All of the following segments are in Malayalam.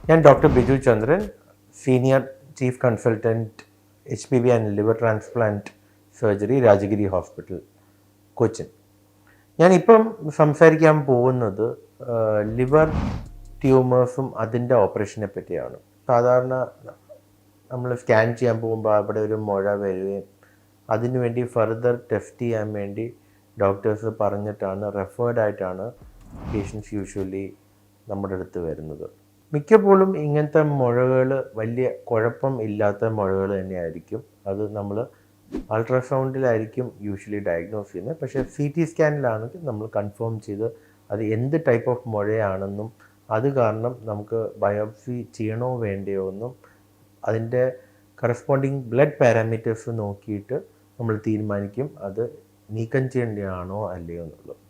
ഞാൻ doctor Biju Chandran, senior chief consultant HPV and liver transplant surgery, Rajagiri hospital, Cochin. ഞാനിപ്പം സംസാരിക്കാൻ പോകുന്നത് ലിവർ ട്യൂമേഴ്സും അതിൻ്റെ ഓപ്പറേഷനെ പറ്റിയാണ്. സാധാരണ നമ്മൾ സ്കാൻ ചെയ്യാൻ പോകുമ്പോൾ അവിടെ ഒരു മുഴ വരികയും അതിനുവേണ്ടി ഫർദർ ടെസ്റ്റ് ചെയ്യാൻ വേണ്ടി ഡോക്ടേഴ്സ് പറഞ്ഞിട്ടാണ്, റെഫേർഡ് ആയിട്ടാണ് പേഷ്യൻസ് യൂഷ്വലി നമ്മുടെ അടുത്ത് വരുന്നത്. മിക്കപ്പോഴും ഇങ്ങനത്തെ മുഴകൾ വലിയ കുഴപ്പം ഇല്ലാത്ത മുഴകൾ തന്നെയായിരിക്കും. അത് നമ്മൾ അൾട്രാസൗണ്ടിലായിരിക്കും യൂഷ്വലി ഡയഗ്നോസ് ചെയ്യുന്നത്. പക്ഷേ CT സ്കാനിലാണെങ്കിൽ നമ്മൾ കൺഫേം ചെയ്ത് അത് എന്ത് ടൈപ്പ് ഓഫ് മുഴയാണെന്നും അത് കാരണം നമുക്ക് ബയോപ്സി ചെയ്യണോ വേണ്ടയോ എന്നും അതിൻ്റെ കറസ്പോണ്ടിങ് ബ്ലഡ് പാരാമീറ്റേഴ്സ് നോക്കിയിട്ട് നമ്മൾ തീരുമാനിക്കും അത് നീക്കം ചെയ്യേണ്ടതാണോ അല്ലയോ എന്നുള്ളത്.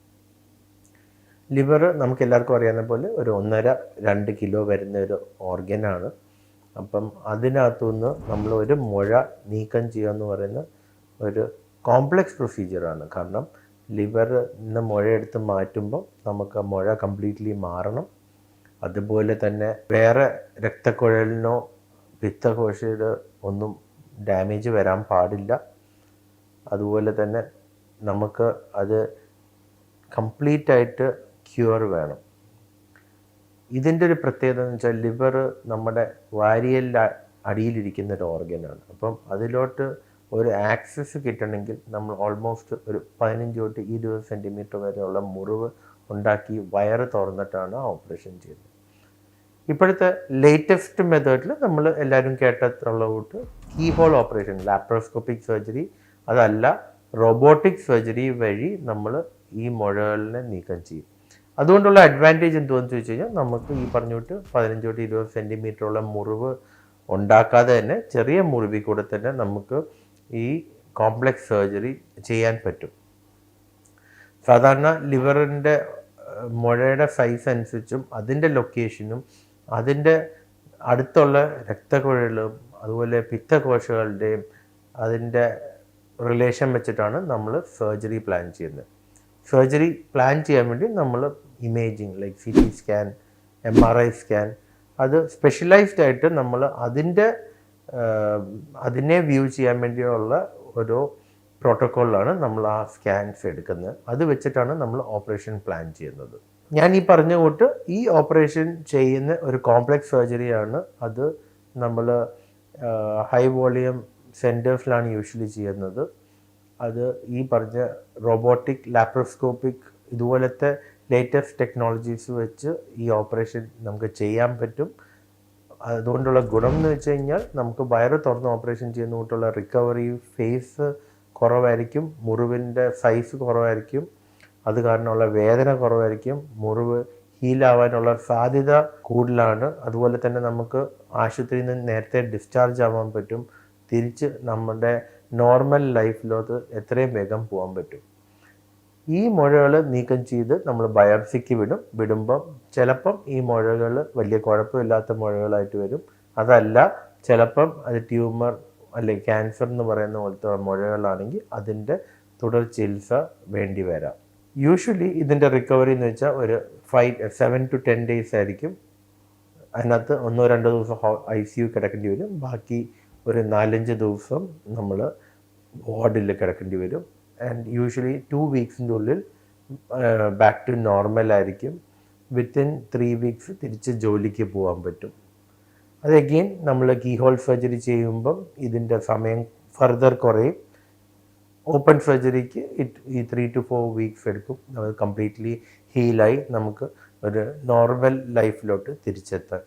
ലിവർ നമുക്ക് എല്ലാവർക്കും അറിയാവുന്ന പോലെ ഒരു 1.5-2 കിലോ വരുന്ന ഒരു ഓർഗനാണ്. അപ്പം അതിനകത്തുനിന്ന് നമ്മൾ ഒരു മുഴ നീക്കം ചെയ്യുക എന്ന് പറയുന്ന ഒരു കോംപ്ലക്സ് പ്രൊസീജിയറാണ്. കാരണം ലിവറിൽ നിന്ന് മുഴയെടുത്ത് മാറ്റുമ്പോൾ നമുക്ക് മുഴ കംപ്ലീറ്റ്ലി മാറണം. അതുപോലെ തന്നെ വേറെ രക്തക്കുഴലിനോ പിത്തകോശയിലോ ഒന്നും ഡാമേജ് വരാൻ പാടില്ല. അതുപോലെ തന്നെ നമുക്ക് അത് കംപ്ലീറ്റായിട്ട് ക്യൂർ വേണം. ഇതിൻ്റെ ഒരു പ്രത്യേകത എന്ന് വെച്ചാൽ ലിവർ നമ്മുടെ വാരിയലിൻ്റെ അടിയിലിരിക്കുന്ന ഒരു ഓർഗനാണ്. അപ്പം അതിലോട്ട് ഒരു ആക്സസ് കിട്ടണമെങ്കിൽ നമ്മൾ ഓൾമോസ്റ്റ് ഒരു 15-20 സെൻറ്റിമീറ്റർ വരെയുള്ള മുറിവ് ഉണ്ടാക്കി വയറ് തുറന്നിട്ടാണ് ഓപ്പറേഷൻ ചെയ്യുന്നത്. ഇപ്പോഴത്തെ ലേറ്റസ്റ്റ് മെത്തേഡിൽ നമ്മൾ എല്ലാവരും കേട്ടിട്ടുള്ള കൂട്ട് കീഹോൾ ഓപ്പറേഷൻ, ലാപ്രോസ്കോപ്പിക് സർജറി, അതല്ല റോബോട്ടിക് സർജറി വഴി നമ്മൾ ഈ മുഴകളിനെ നീക്കം ചെയ്യും. അതുകൊണ്ടുള്ള അഡ്വാൻറ്റേജ് എന്തുവെന്ന് ചോദിച്ചു കഴിഞ്ഞാൽ നമുക്ക് ഈ പറഞ്ഞിട്ട് 15-20 സെൻറ്റിമീറ്ററുള്ള മുറിവ് ഉണ്ടാക്കാതെ തന്നെ ചെറിയ മുറിവിൽ കൂടെ തന്നെ നമുക്ക് ഈ കോംപ്ലക്സ് സർജറി ചെയ്യാൻ പറ്റും. സാധാരണ ലിവറിൻ്റെ മുഴയുടെ സൈസ് അനുസരിച്ചും അതിൻ്റെ ലൊക്കേഷനും അതിൻ്റെ അടുത്തുള്ള രക്തക്കുഴലും അതുപോലെ പിത്തകോശങ്ങളുടെയും അതിൻ്റെ റിലേഷൻ വെച്ചിട്ടാണ് നമ്മൾ സർജറി പ്ലാൻ ചെയ്യുന്നത്. സർജറി പ്ലാൻ ചെയ്യാൻ വേണ്ടി നമ്മൾ imaging like CT scan, MRI scan, അത് സ്പെഷ്യലൈസ്ഡ് ആയിട്ട് നമ്മൾ അതിനെ വ്യൂ ചെയ്യാൻ വേണ്ടിയുള്ള ഒരു പ്രോട്ടോക്കോളിലാണ് നമ്മൾ ആ സ്കാൻസ് എടുക്കുന്നത്. അത് വെച്ചിട്ടാണ് നമ്മൾ ഓപ്പറേഷൻ പ്ലാൻ ചെയ്യുന്നത്. ഞാൻ ഈ പറഞ്ഞ കൂട്ട് ഈ ഓപ്പറേഷൻ ചെയ്യുന്ന ഒരു കോംപ്ലക്സ് സർജറിയാണ്. അത് നമ്മൾ ഹൈ വോളിയം സെൻറ്റേഴ്സിലാണ് യൂഷ്വലി ചെയ്യുന്നത്. അത് ഈ പറഞ്ഞ റോബോട്ടിക്, ലാപ്രോസ്കോപ്പിക് ഇതുപോലത്തെ ലേറ്റസ്റ്റ് ടെക്നോളജീസ് വെച്ച് ഈ ഓപ്പറേഷൻ നമുക്ക് ചെയ്യാൻ പറ്റും. അതുകൊണ്ടുള്ള ഗുണം എന്ന് വെച്ച് കഴിഞ്ഞാൽ നമുക്ക് വയറ് തുറന്ന് ഓപ്പറേഷൻ ചെയ്യുന്നതുകൊണ്ടുള്ള റിക്കവറി ഫേസ് കുറവായിരിക്കും, മുറിവിൻ്റെ സൈസ് കുറവായിരിക്കും, അത് കാരണമുള്ള വേദന കുറവായിരിക്കും, മുറിവ് ഹീലാവാനുള്ള സാധ്യത കൂടുതലാണ്. അതുപോലെ തന്നെ നമുക്ക് ആശുപത്രിയിൽ നിന്ന് നേരത്തെ ഡിസ്ചാർജ് ആവാൻ പറ്റും, തിരിച്ച് നമ്മുടെ നോർമൽ ലൈഫിലോട്ട് എത്രയും വേഗം പോകാൻ പറ്റും. ഈ മുഴകൾ നീക്കം ചെയ്ത് നമ്മൾ ബയോപ്സിക്ക് വിടുമ്പം ചിലപ്പം ഈ മുഴകൾ വലിയ കുഴപ്പമില്ലാത്ത മുഴകളായിട്ട് വരും. അതല്ല, ചിലപ്പം അത് ട്യൂമർ അല്ലെങ്കിൽ ക്യാൻസർ എന്ന് പറയുന്ന പോലത്തെ മുഴകളാണെങ്കിൽ അതിൻ്റെ തുടർ ചികിത്സ വേണ്ടി വരാം. യൂഷ്വലി ഇതിൻ്റെ റിക്കവറി എന്ന് വെച്ചാൽ ഒരു 7 to 10 days ആയിരിക്കും. അതിനകത്ത് 1-2 ദിവസം ICU കിടക്കേണ്ടി വരും. ബാക്കി ഒരു 4-5 ദിവസം നമ്മൾ വാർഡിൽ കിടക്കേണ്ടി വരും. ആൻഡ് യൂഷ്വലി 2 വീക്സിൻ്റെ ഉള്ളിൽ ബാക്ക് ടു നോർമൽ ആയിരിക്കും. വിത്തിൻ 3 വീക്സ് തിരിച്ച് ജോലിക്ക് പോകാൻ പറ്റും. അത് അഗെയിൻ നമ്മൾ കീഹോൾ സർജറി ചെയ്യുമ്പം ഇതിൻ്റെ സമയം ഫർദർ കുറയും. ഓപ്പൺ സർജറിക്ക് ഈ 3 to 4 വീക്സ് എടുക്കും. അത് കംപ്ലീറ്റ്ലി ഹീലായി നമുക്ക് ഒരു നോർമൽ ലൈഫിലോട്ട് തിരിച്ചെത്താൻ.